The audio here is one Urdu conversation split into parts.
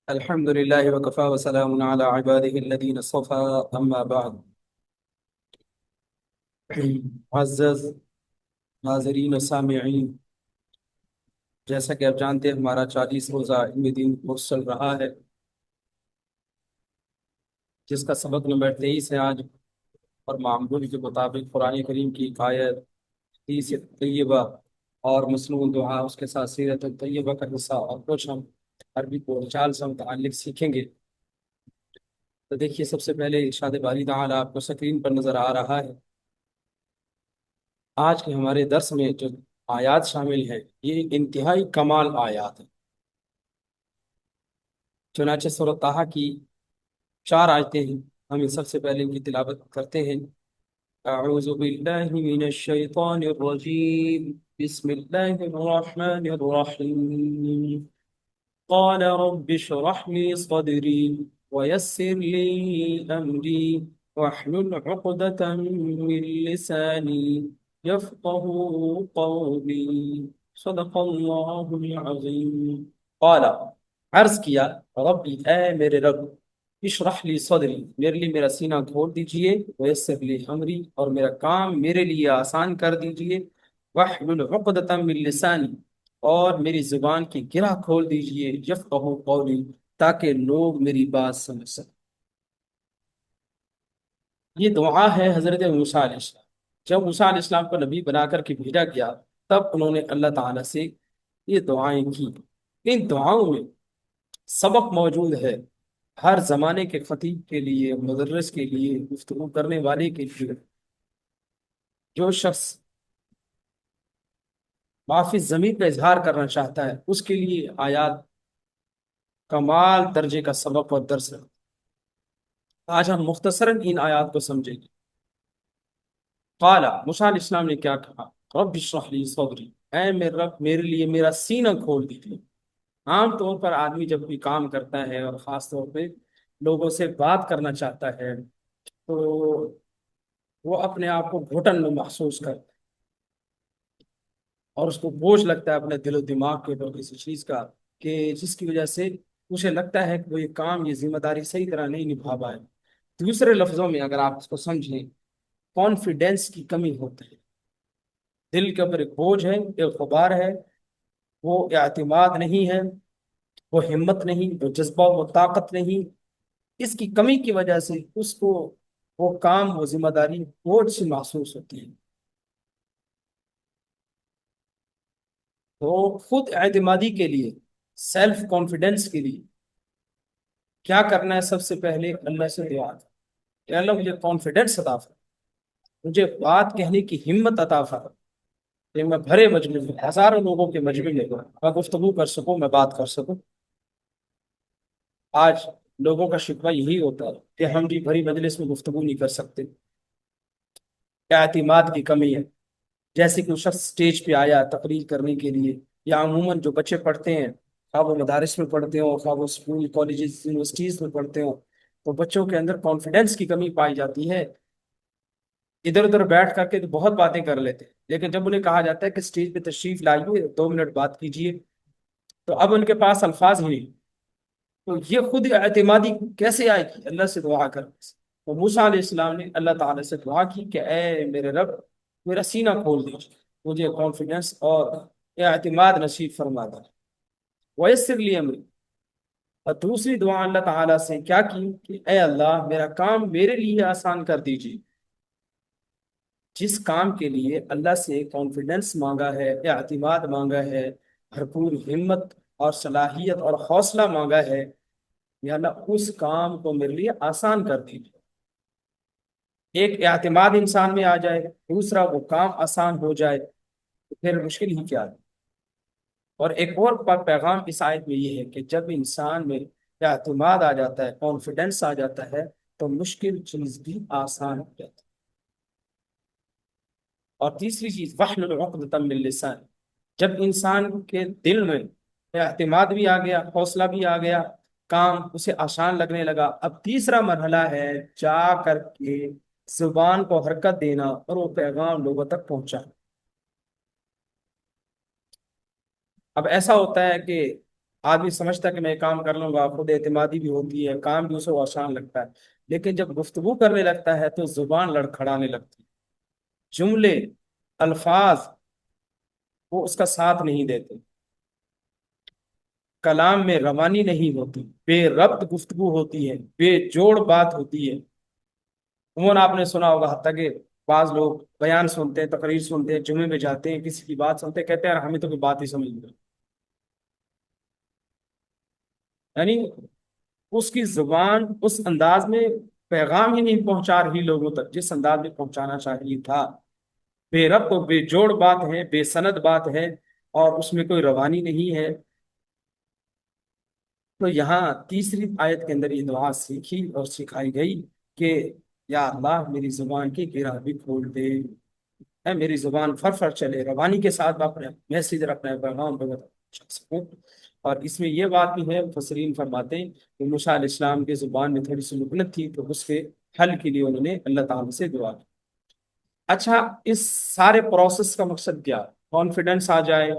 الحمد لله وكفى وسلام على عباده الذين اصطفى أما بعد. معزز ناظرین و سامعین، جیسا کہ آپ جانتے ہیں ہمارا 40 روزہ علم دین کورس چل رہا ہے، جس کا سبق نمبر 23 ہے آج، اور معمول کے مطابق قرآن کریم کی ایک آیت، حدیث طیبہ اور مصنون دعا، اس کے ساتھ سیرت طیبہ کا حصہ اور کچھ ہم عربی بول چال سے متعلق سیکھیں گے. تو دیکھیے، سب سے پہلے ارشاد باری تعالیٰ آپ کو سکرین پر نظر آ رہا ہے. آج کے ہمارے درس میں جو آیات شامل ہیں یہ انتہائی کمال آیات ہیں. چنانچہ سورۃ طٰہٰ کی 4 آیتیں ہیں، ہم ان سب سے پہلے ان کی تلاوت کرتے ہیں. اعوذ باللہ من الشیطان الرجیم، بسم اللہ الرحمن الرحیم. قال رب اشرح لي صدري ويسر لي أمري واحلل عقدة من لساني يفقه قولي. صدق اللہ العظیم. قال، عرض کیا، ربی، اے میرے رب، اشرح لی صدری، میرے لیے میرا سینہ کھول دیجئے، ویسر لی امری، اور میرا کام میرے لیے آسان کر دیجئے، واحلل عقدۃ من لسانی، اور میری زبان کی گرہ کھول دیجئے، یفقہوا قولی، تاکہ لوگ میری بات سمجھ سکیں. یہ دعا ہے حضرت موسیٰ علیہ السلام. جب موسیٰ علیہ السلام کو نبی بنا کر کے بھیجا گیا، تب انہوں نے اللہ تعالیٰ سے یہ دعائیں کی. ان دعاؤں میں سبق موجود ہے ہر زمانے کے خطیب کے لیے، مدرس کے لیے، گفتگو کرنے والے کے لیے. جو شخص معافی زمین کا اظہار کرنا چاہتا ہے اس کے لیے آیات کمال درجے کا سبق اور درس ہے. آج ہم مختصراً ان آیات کو سمجھیں گے. قال، موسیٰ علیہ السلام نے کیا کہا؟ رب اشرح لی صدری، اے میرے رب، میرے لیے میرا سینہ کھول دیجیے. عام طور پر آدمی جب بھی کام کرتا ہے اور خاص طور پہ لوگوں سے بات کرنا چاہتا ہے تو وہ اپنے آپ کو گھٹن میں محسوس کرتا ہے، اور اس کو بوجھ لگتا ہے اپنے دل و دماغ کے اوپر کسی چیز کا، کہ جس کی وجہ سے اسے لگتا ہے کہ وہ یہ کام، یہ ذمہ داری صحیح طرح نہیں نبھا پائے. دوسرے لفظوں میں اگر آپ اس کو سمجھیں، کانفیڈینس کی کمی ہوتی ہے. دل کے اوپر ایک بوجھ ہے، ایک غبار ہے، وہ اعتماد نہیں ہے، وہ ہمت نہیں، وہ جذبہ، وہ طاقت نہیں. اس کی کمی کی وجہ سے اس کو وہ کام، وہ ذمہ داری بوجھ سی محسوس ہوتی ہے. تو خود اعتمادی کے لیے، سیلف کانفیڈنس کے لیے کیا کرنا ہے؟ سب سے پہلے اللہ سے دعا کریں کہ اللہ مجھے کانفیڈنس عطا فرما، مجھے بات کہنے کی ہمت عطا فرما، کہ میں بھرے مجمع میں، ہزاروں لوگوں کے مجمع میں میں گفتگو کر سکوں، میں بات کر سکوں. آج لوگوں کا شکوہ یہی ہوتا ہے کہ ہم بھی بھری مجلس میں گفتگو نہیں کر سکتے. اعتماد کی کمی ہے. جیسے کہ وہ شخص اسٹیج پہ آیا تقریر کرنے کے لیے، یا عموماً جو بچے پڑھتے ہیں، خواہ وہ مدارس میں پڑھتے ہوں، خواہ وہ اسکول، کالجز، یونیورسٹیز میں پڑھتے ہوں، تو بچوں کے اندر کانفیڈنس کی کمی پائی جاتی ہے. ادھر ادھر بیٹھ کر کے تو بہت باتیں کر لیتے ہیں، لیکن جب انہیں کہا جاتا ہے کہ اسٹیج پہ تشریف لائیے، 2 منٹ بات کیجیے، تو اب ان کے پاس الفاظ ہی نہیں. تو یہ خود اعتمادی کیسے آئے گی؟ اللہ سے دعا کر. تو موسیٰ علیہ السلام نے اللہ تعالیٰ سے دعا کی کہ اے میرے رب، میرا سینہ کھول دیجیے، مجھے کانفیڈنس اور اعتماد نصیب فرما دے، ویسر لی امری. اور دوسری دعا اللہ تعالیٰ سے کیا کی کہ اے اللہ، میرا کام میرے لیے آسان کر دیجیے. جس کام کے لیے اللہ سے کانفیڈنس مانگا ہے، اعتماد مانگا ہے، بھرپور ہمت اور صلاحیت اور حوصلہ مانگا ہے، یا اللہ اس کام کو میرے لیے آسان کر دیجیے. ایک اعتماد انسان میں آ جائے، دوسرا وہ کام آسان ہو جائے، تو پھر مشکل ہی کیا ہے. اور ایک اور پیغام اس آیت میں یہ ہے کہ جب انسان میں اعتماد آ جاتا ہے، کانفیڈنس آ جاتا ہے، تو مشکل چیز بھی آسان ہو جاتی ہے. اور تیسری چیز، واحلل عقدۃ من لسان، جب انسان کے دل میں اعتماد بھی آ گیا، حوصلہ بھی آ گیا، کام اسے آسان لگنے لگا، اب تیسرا مرحلہ ہے جا کر کے زبان کو حرکت دینا اور وہ پیغام لوگوں تک پہنچانا. اب ایسا ہوتا ہے کہ آدمی سمجھتا ہے کہ میں یہ کام کر لوں گا، خود اعتمادی بھی ہوتی ہے، کام بھی اسے آسان لگتا ہے، لیکن جب گفتگو کرنے لگتا ہے تو زبان لڑکھڑانے لگتی ہے، جملے، الفاظ وہ اس کا ساتھ نہیں دیتے، کلام میں روانی نہیں ہوتی، بے ربط گفتگو ہوتی ہے، بے جوڑ بات ہوتی ہے۔ عموماً آپ نے سنا ہوگا، حتیٰ کہ بعض لوگ بیان سنتے ہیں، تقریر سنتے ہیں، جمعے میں جاتے ہیں، کسی کی بات سنتے ہیں، کہتے ہیں یار ہمیں تو کوئی بات ہی سمجھ نہیں آئی۔ یعنی اس کی زبان اس انداز میں پیغام ہی نہیں پہنچا رہی لوگوں تک جس انداز میں پہنچانا چاہیے تھا، بے ربط و بے جوڑ بات ہے، بے سند بات ہے، اور اس میں کوئی روانی نہیں ہے۔ تو یہاں تیسری آیت کے اندر یہ دعا سیکھی اور سکھائی گئی کہ یا اللہ میری زبان کی گرہ بھی کھول دے، اے میری زبان فر فر چلے، روانی کے ساتھ میں اپنے میسج اور اپنے پیغام کو پہنچا سکوں۔ اور اس میں یہ بات بھی ہے، مفسرین فرماتے ہیں کہ موسیٰ علیہ السلام کی زبان میں تھوڑی سی مہلت تھی، تو اس کے حل کے لیے انہوں نے اللہ تعالیٰ سے دعا کی۔ اچھا، اس سارے پروسیس کا مقصد کیا؟ کانفیڈنس آ جائے،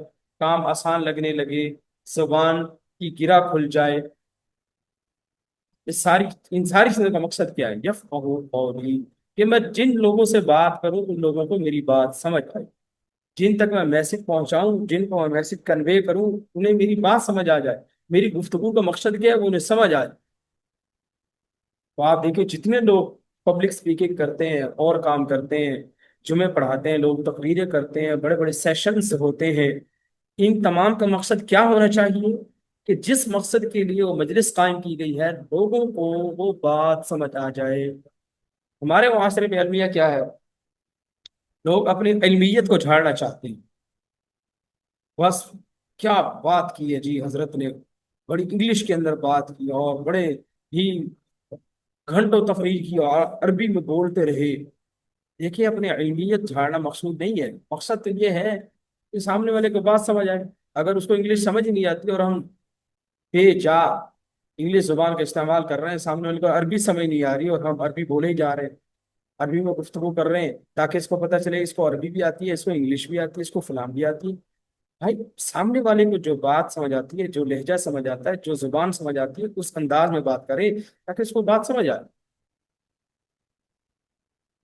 کام آسان لگنے لگے، زبان کی گرہ کھل جائے، ان ساری چیزوں کا مقصد کیا ہے؟ یفقہوا قولی، کہ میں جن لوگوں سے بات کروں ان لوگوں کو میری بات سمجھ آئے، جن تک میں میسج پہنچاؤں، جن کو میں میسج کنوے کروں، انہیں میری بات سمجھ آ جائے، میری گفتگو کا مقصد کیا ہے وہ انہیں سمجھ آئے۔ تو آپ دیکھیں جتنے لوگ پبلک اسپیکنگ کرتے ہیں اور کام کرتے ہیں، جمعے پڑھاتے ہیں لوگ، تقریریں کرتے ہیں، بڑے بڑے سیشنز ہوتے ہیں، ان تمام کا مقصد کیا ہونا چاہیے؟ کہ جس مقصد کے لیے وہ مجلس قائم کی گئی ہے لوگوں کو وہ بات سمجھ آ جائے۔ ہمارے معاشرے میں المیہ کیا ہے؟ لوگ اپنی علمیت کو جھاڑنا چاہتے ہیں، بس کیا بات کی ہے جی حضرت نے، بڑی انگلش کے اندر بات کی اور بڑے ہی گھنٹوں تقریر کی اور عربی میں بولتے رہے۔ دیکھیے اپنی علمیت جھاڑنا مقصود نہیں ہے، مقصد تو یہ ہے کہ سامنے والے کو بات سمجھ آئے۔ اگر اس کو انگلش سمجھ ہی نہیں آتی اور ہم بے جا انگلش زبان کا استعمال کر رہے ہیں، سامنے والے کو عربی سمجھ نہیں آ رہی اور ہم عربی بولے ہی جا رہے ہیں، عربی میں گفتگو کر رہے ہیں تاکہ اس کو پتہ چلے اس کو عربی بھی آتی ہے، اس کو انگلش بھی آتی ہے، اس کو فلان بھی آتی ہے۔ بھائی سامنے والے کو جو بات سمجھ آتی ہے، جو لہجہ سمجھ آتا ہے، جو زبان سمجھ آتی ہے، اس انداز میں بات کرے تاکہ اس کو بات سمجھ آئے۔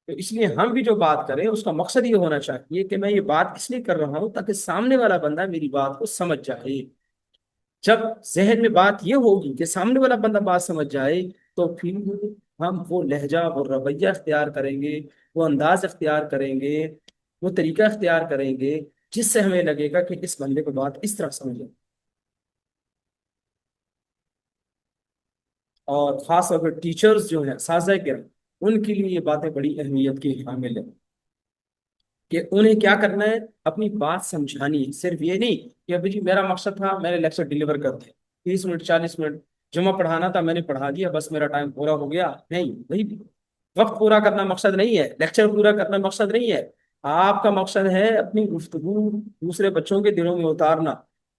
تو اس لیے ہم بھی جو بات کریں اس کا مقصد یہ ہونا چاہیے کہ میں یہ بات اس لیے کر رہا ہوں تاکہ سامنے والا بندہ میری بات کو سمجھ جائے۔ جب ذہن میں بات یہ ہوگی کہ سامنے والا بندہ بات سمجھ جائے، تو پھر ہم وہ لہجہ، وہ رویہ اختیار کریں گے، وہ انداز اختیار کریں گے، وہ طریقہ اختیار کریں گے جس سے ہمیں لگے گا کہ اس بندے کو بات اس طرح سمجھے۔ اور خاص طور پر ٹیچرز جو ہیں، اساتذہ کرام، ان کے لیے یہ باتیں بڑی اہمیت کی حامل ہیں کہ انہیں کیا کرنا ہے، اپنی بات سمجھانی ہے، صرف یہ نہیں کہ ابھی جی میرا مقصد تھا میں نے لیکچر ڈلیور کر دیا، 30 منٹ 40 منٹ جمعہ پڑھانا تھا میں نے پڑھا دیا، بس میرا ٹائم پورا ہو گیا۔ نہیں نہیں، وقت پورا کرنا مقصد نہیں ہے، لیکچر پورا کرنا مقصد نہیں ہے، آپ کا مقصد ہے اپنی گفتگو دوسرے بچوں کے دلوں میں اتارنا،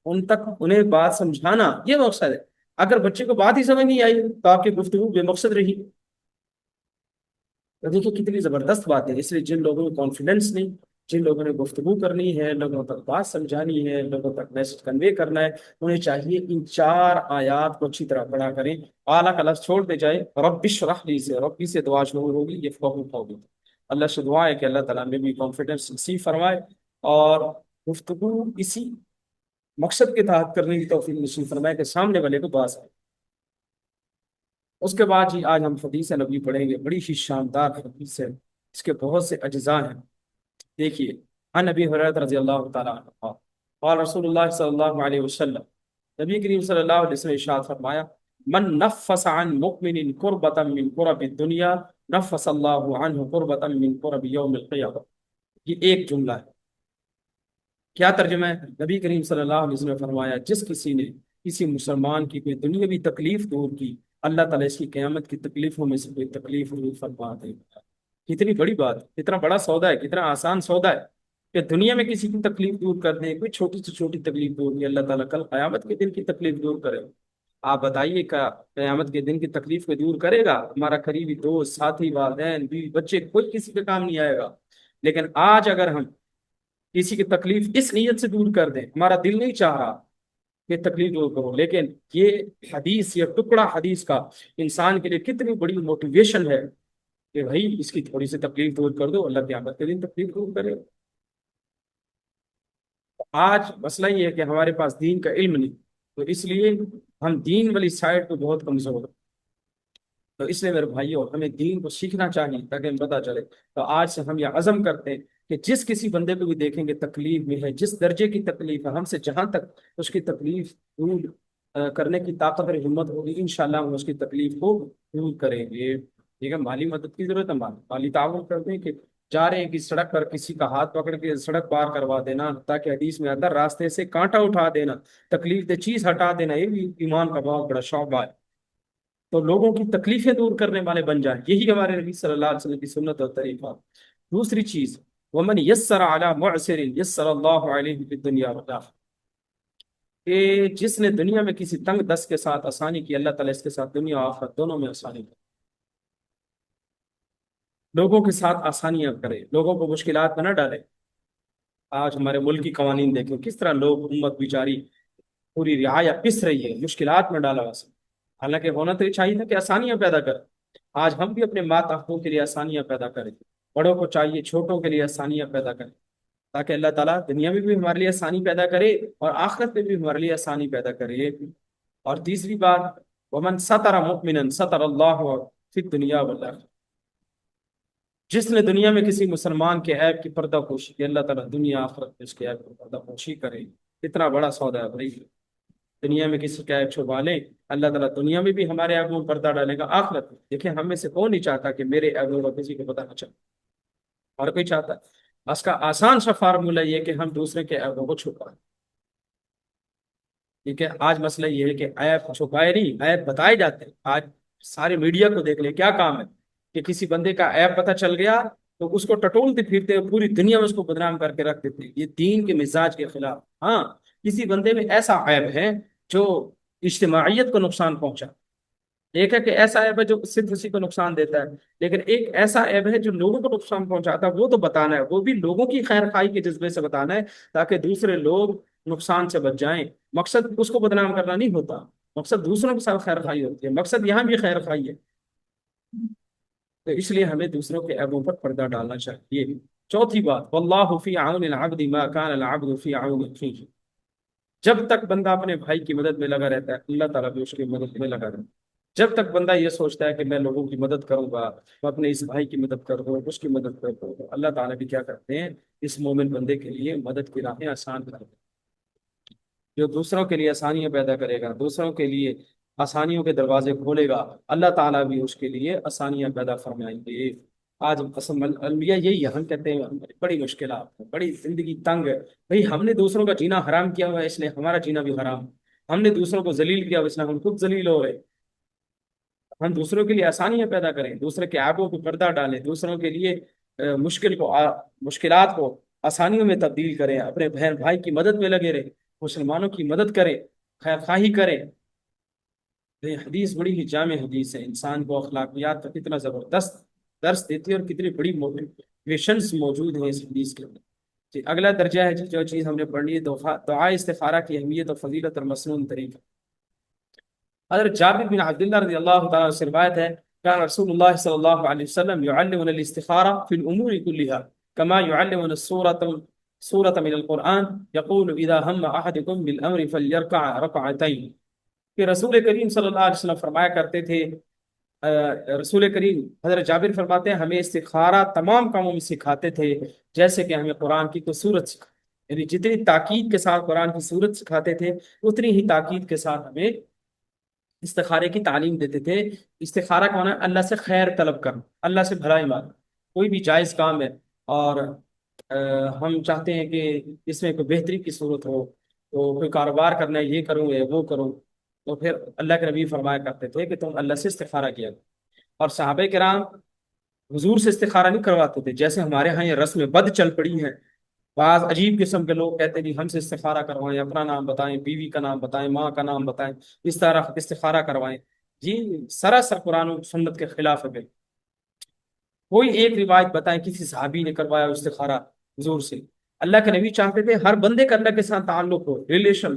ان تک انہیں بات سمجھانا، یہ مقصد ہے۔ اگر بچے کو بات ہی سمجھ نہیں آئی تو آپ کی گفتگو بے مقصد رہی۔ تو دیکھیے کتنی زبردست بات ہے، اس لیے جن لوگوں کو کانفیڈنس نہیں، جن لوگوں نے گفتگو کرنی ہے، لوگوں تک بات سمجھانی ہے، لوگوں تک میسج کنوے کرنا ہے، انہیں چاہیے ان 4 آیات کو اچھی طرح پڑھا کریں، اعلیٰ کا لفظ چھوڑ دے جائے، رب اشرح لی سے ربی سے دعا شروع ہوگی، یہ فقہ ہوگی۔ اللہ سے دعا ہے کہ اللہ تعالیٰ میں بھی کانفیڈنس نصیب فرمائے اور گفتگو اسی مقصد کے تحت کرنے کی توفیق نصیب فرمائے کہ سامنے والے کو بات آئے۔ اس کے بعد جی آج ہم حدیث نبی پڑھیں گے، بڑی ہی شاندار حدیث ہے، اس کے بہت سے اجزاء ہیں۔ دیکھیے، عن ابی ہریرہ رضی اللہ تعالیٰ عنہ قال رسول اللہ صلی اللہ علیہ وسلم، نبی کریم صلی اللہ علیہ وسلم نے ارشاد فرمایا، من نفس عن مؤمن کربتا من کرب الدنیا نفس اللہ عنہ کربتا من کرب یوم القیامہ۔ یہ ایک جملہ ہے، کیا ترجمہ ہے؟ نبی کریم صلی اللہ علیہ وسلم نے فرمایا جس کسی نے کسی مسلمان کی کوئی دنیاوی تکلیف دور کی، اللہ تعالیٰ اس کی قیامت کی تکلیفوں میں سے کوئی تکلیف دور فرما دے گا۔ کتنی بڑی بات ہے، کتنا بڑا سودا ہے، کتنا آسان سودا ہے کہ دنیا میں کسی کی تکلیف دور کر دے، کوئی چھوٹی سے چھوٹی تکلیف دور کی، اللہ تعالیٰ کل قیامت کے دن کی تکلیف دور کرے۔ آپ بتائیے کیا قیامت کے دن کی تکلیف کو دور کرے گا؟ ہمارا قریبی دوست، ساتھی، والدین، بیوی، بچے، کوئی کسی کے کام نہیں آئے گا۔ لیکن آج اگر ہم کسی کی تکلیف اس نیت سے دور کر دیں، ہمارا دل نہیں چاہ رہا کہ تکلیف دور کرو، لیکن یہ حدیث، یہ ٹکڑا حدیث کا انسان کے لیے کتنی بڑی موٹیویشن ہے کہ بھائی اس کی تھوڑی سی تکلیف دور کر دو، اللہ قیامت کے دن تکلیف دور کرے۔ آج مسئلہ یہ ہے کہ ہمارے پاس دین کا علم نہیں، تو اس لیے ہم دین والی سائڈ پہ بہت کمزور ہیں۔ تو اس لیے میرے بھائیوں، ہمیں دین کو سیکھنا چاہیے تاکہ ہمیں پتہ چلے۔ تو آج سے ہم یہ عزم کرتے ہیں کہ جس کسی بندے کو بھی دیکھیں گے تکلیف میں ہے، جس درجے کی تکلیف ہے، ہم سے جہاں تک اس کی تکلیف دور کرنے کی طاقت اور ہمت ہوگی، انشاءاللہ ہم اس کی تکلیف کو دور کریں گے۔ ٹھیک ہے، مالی مدد کی ضرورت ہے، مالی تعاون کرتے ہیں کہ جا رہے ہیں کہ سڑک پر کسی کا ہاتھ پکڑ کے سڑک پار کروا دینا، تاکہ حدیث میں آتا ہے راستے سے کانٹا اٹھا دینا، تکلیف دہ چیز ہٹا دینا، یہ بھی ایمان کا بہت بڑا شعبہ ہے۔ تو لوگوں کی تکلیفیں دور کرنے والے بن جائیں، یہی ہمارے نبی صلی اللہ علیہ وسلم کی سنت اور طریقہ۔ دوسری چیز، ومن یسر علی معسر یسر اللہ علیہ فی الدنیا والآخرہ، کہ جس نے دنیا میں کسی تنگ دست کے ساتھ آسانی کی، اللہ تعالیٰ اس کے ساتھ دنیا اور آخرت دونوں میں آسانی کرے۔ لوگوں کے ساتھ آسانیاں کرے، لوگوں کو مشکلات میں نہ ڈالے۔ آج ہمارے ملک کی قوانین دیکھیں، کس طرح لوگ، امت بیچاری پوری رعایا پس رہی ہے، مشکلات میں ڈالا واسطے۔ حالانکہ ہونا تو یہ چاہیے تھا کہ آسانیاں پیدا کر۔ آج ہم بھی اپنے ماتحتوں کے لیے آسانیاں پیدا کریں، بڑوں کو چاہیے چھوٹوں کے لیے آسانیاں پیدا کریں، تاکہ اللہ تعالیٰ دنیا میں بھی ہمارے لیے آسانی پیدا کرے اور آخرت میں بھی ہمارے لیے آسانی پیدا کرے۔ اور تیسری بات، ومن ستر مؤمنا ستر اللہ فی الدنیا والآخرہ، جس نے دنیا میں کسی مسلمان کے عیب کی پردہ پوشی کی، اللہ تعالیٰ دنیا آخرت میں اس کے عیب کی پردہ پوشی کرے۔ اتنا بڑا سودا ہے بھائی، دنیا میں کسی کا عیب چھپا لیں، اللہ تعالیٰ دنیا میں بھی ہمارے عیبوں پر پردہ ڈالے گا، آخرت میں دیکھیں ہم میں سے کون نہیں چاہتا کہ میرے عیبوں کا کسی کو پتہ نہ چلے؟ ہر کوئی چاہتا ہے۔ اس کا آسان سا فارمولہ یہ کہ ہم دوسرے کے عیبوں کو چھپائیں۔ ٹھیک ہے، آج مسئلہ یہ ہے کہ عیب چھپائے نہیں، عیب بتائے جاتے ہیں۔ آج سارے میڈیا کو دیکھ لیں، کیا کام ہے کہ کسی بندے کا عیب پتہ چل گیا تو اس کو ٹٹولتے پھرتے ہیں، پوری دنیا میں اس کو بدنام کر کے رکھ دیتے ہیں۔ یہ دین کے مزاج کے خلاف۔ ہاں، کسی بندے میں ایسا عیب ہے جو اجتماعیت کو نقصان پہنچا، ایک ہے کہ ایسا عیب ہے جو صرف اسی کو نقصان دیتا ہے، لیکن ایک ایسا عیب ہے جو لوگوں کو نقصان پہنچاتا ہے، وہ تو بتانا ہے، وہ بھی لوگوں کی خیر خواہی کے جذبے سے بتانا ہے، تاکہ دوسرے لوگ نقصان سے بچ جائیں۔ مقصد اس کو بدنام کرنا نہیں ہوتا، مقصد دوسروں کے ساتھ خیر خواہی ہوتی ہے، مقصد یہاں بھی خیر خواہی ہے۔ تو اس لیے ہمیں دوسروں کے عیبوں پر پردہ ڈالنا چاہیے۔ چوتھی بات، واللہ فی عون العبد ما کان العبد فی عون اخیہ، جب تک بندہ اپنے بھائی کی مدد میں لگا رہتا ہے، اللہ تعالیٰ بھی اس کی مدد میں لگا رہتا ہے۔ جب تک بندہ یہ سوچتا ہے کہ میں لوگوں کی مدد کروں گا، میں اپنے اس بھائی کی مدد کروں گا، اس کی مدد کروں گا، اللہ تعالیٰ بھی کیا کرتے ہیں، اس مومن بندے کے لیے مدد کی راہیں آسان کر دیتے ہیں۔ جو دوسروں کے لیے آسانیاں پیدا کرے گا، دوسروں کے لیے آسانیوں کے دروازے کھولے گا، اللہ تعالیٰ بھی اس کے لیے آسانیاں پیدا فرمائیں گے۔ آج قسم الانبیاء یہی ہے، ہم کہتے ہیں بڑی مشکلات ہیں، بڑی زندگی تنگ ہے۔ بھئی ہم نے دوسروں کا جینا حرام کیا ہوا ہے، اس لیے ہمارا جینا بھی حرام۔ ہم نے دوسروں کو ذلیل کیا ہوا ہے، اس لیے ہم خود ذلیل ہو رہے۔ ہم دوسروں کے لیے آسانیاں پیدا کریں، دوسرے کے عیبوں کو پردہ ڈالیں، دوسروں کے لیے مشکلات کو آسانیوں میں تبدیل کریں، اپنے بہن بھائی کی مدد میں لگے رہیں، مسلمانوں کی مدد کریں، خیر خواہی کریں۔ یہ حدیث بڑی ہی جامع حدیث ہے، انسان کو اخلاقیات کا کتنا زبردست درس دیتی ہے اور کتنی بڑی موٹیویشنز موجود ہیں اس حدیث کے اندر۔ جی، اگلا درجہ ہے جو چیز ہم نے پڑھنی ہے، دعا استخارہ کی اہمیت اور فضیلت اور مسنون طریقہ۔ حضرت جابر بن عبداللہ رضی اللہ تعالیٰ سے روایت ہے، کان رسول اللہ صلی اللہ علیہ وسلم يعلمنا الاستخارہ فی الامور كلها كما يعلمنا سورة من القرآن يقول اذا هم احدكم بالامر فليركع ركعتين، کہ رسول کریم صلی اللہ علیہ وسلم فرمایا کرتے تھے، رسول کریم حضرت جابر فرماتے ہیں ہمیں استخارہ تمام کاموں میں سکھاتے تھے جیسے کہ ہمیں قرآن کی کوئی سورت سکھا، یعنی جتنی تاکید کے ساتھ قرآن کی سورت سکھاتے تھے اتنی ہی تاکید کے ساتھ ہمیں استخارے کی تعلیم دیتے تھے۔ استخارہ کا معنی ہے اللہ سے خیر طلب کرنا، اللہ سے بھلائی مانگنا۔ کوئی بھی جائز کام ہے اور ہم چاہتے ہیں کہ اس میں کوئی بہتری کی صورت ہو، تو کوئی کاروبار کرنا ہے، یہ کروں یا وہ کروں، تو پھر اللہ کے نبی فرمایا کرتے تھے کہ تم اللہ سے استخارہ کیا کرو۔ اور صحابہ کرام حضور سے استخارہ نہیں کرواتے تھے، جیسے ہمارے ہاں یہ رسم بد چل پڑی ہے۔ بعض عجیب قسم کے لوگ کہتے ہیں جی ہم سے استخارہ کروائیں، اپنا نام بتائیں، بیوی کا نام بتائیں، ماں کا نام بتائیں، اس طرح استخارہ کروائیں۔ جی سراسر قرآن و سنت کے خلاف ہے۔ کوئی ایک روایت بتائیں کسی صحابی نے کروایا استخارہ حضور سے؟ اللہ کے نبی چاہتے تھے ہر بندے کا اللہ کے ساتھ تعلق ہو، ریلیشن،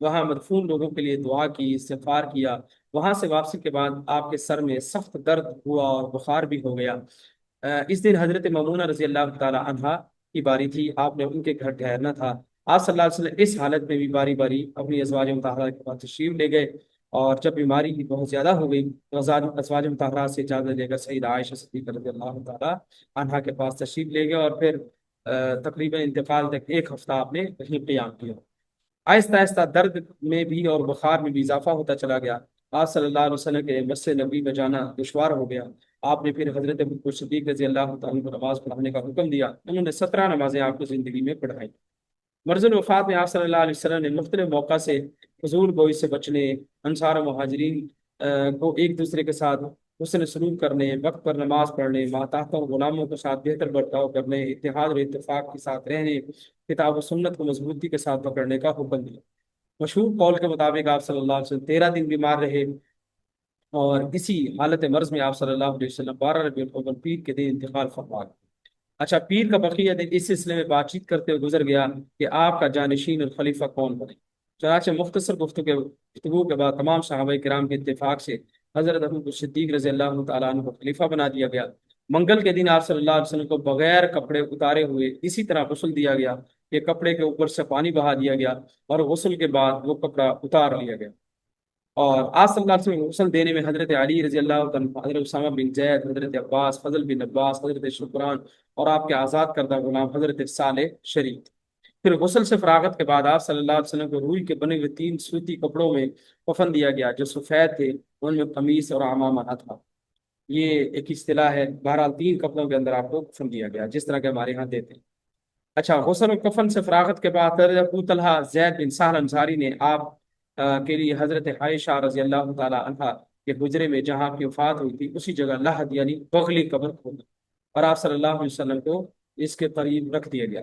وہاں مدفون لوگوں کے لیے دعا کی، استغفار کیا۔ وہاں سے واپسی کے بعد آپ کے سر میں سخت درد ہوا اور بخار بھی ہو گیا۔ اس دن حضرت میمونہ رضی اللہ تعالی عنہا کی باری تھی، آپ نے ان کے گھر ٹھہرنا تھا۔ آپ صلی اللہ علیہ وسلم اس حالت میں بھی باری باری اپنی ازواج مطہرہ کے پاس تشریف لے گئے، اور جب بیماری کی بہت زیادہ ہو گئی تو ازواج مطہرہ سے اجازت لے کر سیدہ عائشہ صدیقہ رضی اللہ تعالی عنہا کے پاس تشریف لے گئے، اور پھر تقریباً انتقال تک ایک ہفتہ آپ نے وہیں قیام کیا۔ آہستہ آہستہ درد میں بھی اور بخار میں بھی اضافہ ہوتا چلا گیا۔ آپ صلی اللہ علیہ وسلم کے مسجد نبی میں جانا دشوار ہو گیا۔ آپ نے پھر حضرت ابوبکر صدیق رضی اللہ تعالیٰ کو نماز پڑھانے کا حکم دیا۔ انہوں نے 17 نمازیں آپ کو زندگی میں پڑھائی۔ مرض الوفات میں آپ صلی اللہ علیہ وسلم نے مختلف موقع سے فضول گوئی سے بچنے، انصار و مہاجرین کو ایک دوسرے کے ساتھ حسن سلوک کرنے، وقت پر نماز پڑھنے، ماتحت اور غلاموں کے ساتھ بہتر برتاؤ کرنے، اتحاد اور اتفاق کے ساتھ رہنے، کتاب و سنت کو مضبوطی کے ساتھ پکڑنے کا حکم دیا۔ مشہور قول کے مطابق آپ صلی اللہ علیہ وسلم 13 دن بیمار رہے، اور اسی حالت مرض میں آپ صلی اللہ علیہ وسلم 12 ربیع الاول پیر کے دن انتقال فرما گئے۔ اچھا، پیر کا بقیہ دن اس سلسلے میں بات چیت کرتے ہوئے گزر گیا کہ آپ کا جانشین اور خلیفہ کون بنے۔ چنانچہ مختصر گفتگو کے بعد تمام صحابہ کرام کے اتفاق سے حضرت ابوبکر صدیق رضی اللہ تعالیٰ عنہ کو خلیفہ بنا دیا گیا۔ منگل کے دن آپ صلی اللہ علیہ وسلم کو بغیر کپڑے اتارے ہوئے اسی طرح غسل دیا گیا کہ کپڑے کے اوپر سے پانی بہا دیا گیا، اور غسل کے بعد وہ کپڑا اتار لیا گیا۔ اور آپ صلی اللہ علیہ وسلم کو غسل دینے میں حضرت علی رضی اللہ عنہ، حضرت اسامہ بن زید، حضرت عباس، فضل بن عباس، حضرت شکران، اور آپ کے آزاد کردہ غلام حضرت صالح شریک۔ پھر غسل سے فراغت کے بعد آپ صلی اللہ علیہ وسلم کو روئی کے بنے ہوئے 3 سوتی کپڑوں میں کفن دیا گیا جو سفید تھے، ان میں قمیص اور عمامہ نہ تھا۔ یہ ایک اصطلاح ہے، بہرحال 3 کپڑوں کے اندر آپ کو کفن دیا گیا جس طرح کے ہمارے ہاں دیتے ہیں۔ اچھا، غسل و کفن سے فراغت کے بعد حضرت ابو طلحہ زید بن سہل انصاری نے آپ کے لیے حضرت عائشہ رضی اللہ تعالی عنہا کے حجرے میں جہاں آپ کی وفات ہوئی تھی اسی جگہ لحد یعنی بغلی قبر کھودا، اور آپ صلی اللہ علیہ وسلم کو اس کے قریب رکھ دیا گیا۔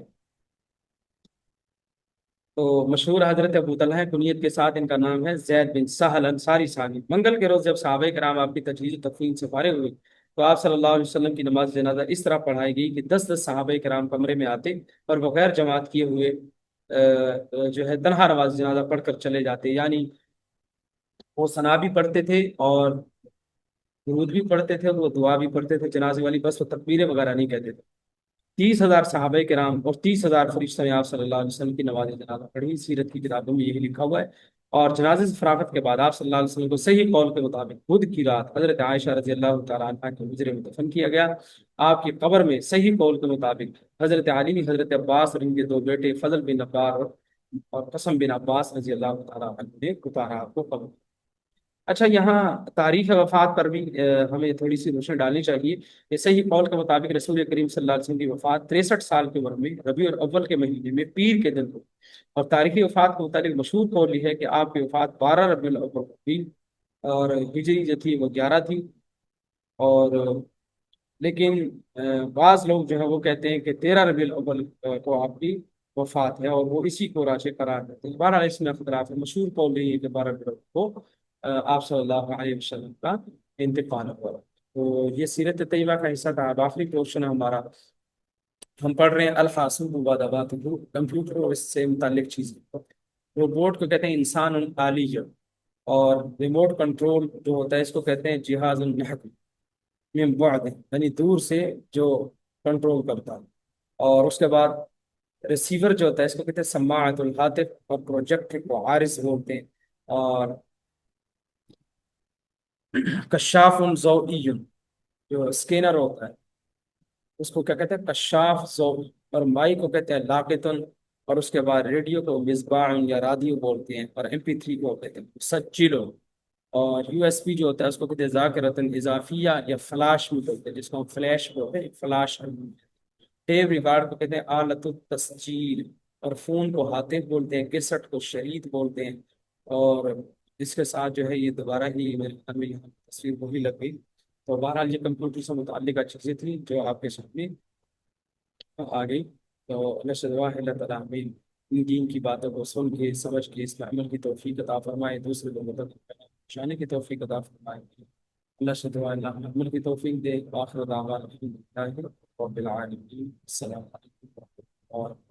تو مشہور حضرت ابو طلحہ کنیت کے ساتھ ان کا نام ہے زید بن سہل انصاری صحابی۔ منگل کے روز جب صحابہ کرام آپ کی تجہیز و تکفین سے فارغ ہوئے تو آپ صلی اللہ علیہ وسلم کی نماز جنازہ اس طرح پڑھائی گئی کہ 10 صحابہ کرام کمرے میں آتے اور بغیر جماعت کیے ہوئے جو ہے تنہا نماز جنازہ پڑھ کر چلے جاتے، یعنی وہ ثنا بھی پڑھتے تھے اور درود بھی پڑھتے تھے اور وہ دعا بھی پڑھتے تھے جنازے والی، بس وہ تکبیریں وغیرہ نہیں کہتے تھے۔ 30,000 صحابہ کرام اور 30,000 فرشتوں نے آپ صلی اللہ علیہ وسلم کی نماز جنازہ پڑھی، سیرت کی کتابوں میں یہی لکھا ہوا ہے۔ اور جنازے سے فراغت کے بعد آپ صلی اللہ علیہ وسلم کو صحیح قول کے مطابق بدھ کی رات حضرت عائشہ رضی اللہ تعالیٰ عنہ کے حجرے میں دفن کیا گیا۔ آپ کی قبر میں صحیح قول کے مطابق حضرت علی، حضرت عباس اور ان کے 2 بیٹے فضل بن عبار اور قسم بن عباس رضی اللہ تعالیٰ عنہ نے اتارا آپ کو قبر۔ اچھا، یہاں تاریخ وفات پر بھی ہمیں تھوڑی سی روشنی ڈالنی چاہیے۔ یہ صحیح قول کے مطابق رسول کریم صلی اللہ علیہ وسلم کی وفات 63 سال کی عمر میں ربیع الاول کے مہینے میں پیر کے دن کو، اور تاریخی وفات کے متعلق مشہور قول یہ ہے کہ آپ کی وفات 12 ربیع الاول کو ہوئی، اور ہجری جو تھی وہ 11 تھی۔ اور لیکن بعض لوگ جو ہے وہ کہتے ہیں کہ 13 ربیع الاول کو آپ کی وفات ہے، اور وہ اسی کو راجح قرار دیتے ہیں۔ بہرحال اس میں اختلاف ہے، مشہور قول یہی ہے کہ 12 ربیع الاول کو آپ صلی اللہ علیہ وسلم کا انتقال ہوا۔ تو یہ سیرت طیبہ کا حصہ تھا۔ اب آخری پورشن ہے ہمارا، ہم پڑھ رہے ہیں الحاسب وبدبات، کمپیوٹر اور اس سے متعلق چیزیں۔ روبوٹ کو کہتے ہیں انسان آلی، اور ریموٹ کنٹرول جو ہوتا ہے اس کو کہتے ہیں جہاز النحو من بعد، یعنی دور سے جو کنٹرول کرتا ہے۔ اور اس کے بعد ریسیور جو ہوتا ہے اس کو کہتے ہیں سماعت الہاتف، اور پروجیکٹر کو عارض بولتے ہیں، اور کشاف ضوئی جو اسکینر ہوتا ہے اس کو کیا کہتے ہیں کشاف ضوئی، اور مائک کو کہتے ہیں لاقطن، اور اس کے بعد ریڈیو کو مصباح یا رادیو بولتے ہیں، اور MP3 کو کہتے ہیں مسجلو، اور USB جو ہوتا ہے اس کو کہتے ہیں ذاکرۃ اضافیہ یا فلاش بھی بولتے ہیں، جس کو ہم فلیش بولتے ہیں، فلاش۔ ٹیپ ریکارڈ کو کہتے ہیں آلت التسجیل، اور فون کو ہاتف بولتے ہیں، کیسٹ کو شریط بولتے ہیں۔ اور اس کے ساتھ جو ہے یہ دوبارہ ہی میرے خیال میں یہاں تصویر وہی لگ گئی۔ تو بہرحال یہ کمپیوٹر سے متعلقہ چیزیں تھیں جو آپ کے سامنے آ گئی۔ تو اللہ سے دعا ہے اللہ تعالیٰ ہمیں ان دین کی باتوں کو سن کے سمجھ کے اس میں عمل کی توفیق عطا فرمائے، دوسرے کو مدد جانے کی توفیق عطا فرمائے۔ اللہ سے دعا اللہ ہمیں عمل کی توفیق دے۔ آخر دعوانا الحمدللہ رب العالمین۔ السلام علیکم ورحمۃ اللہ۔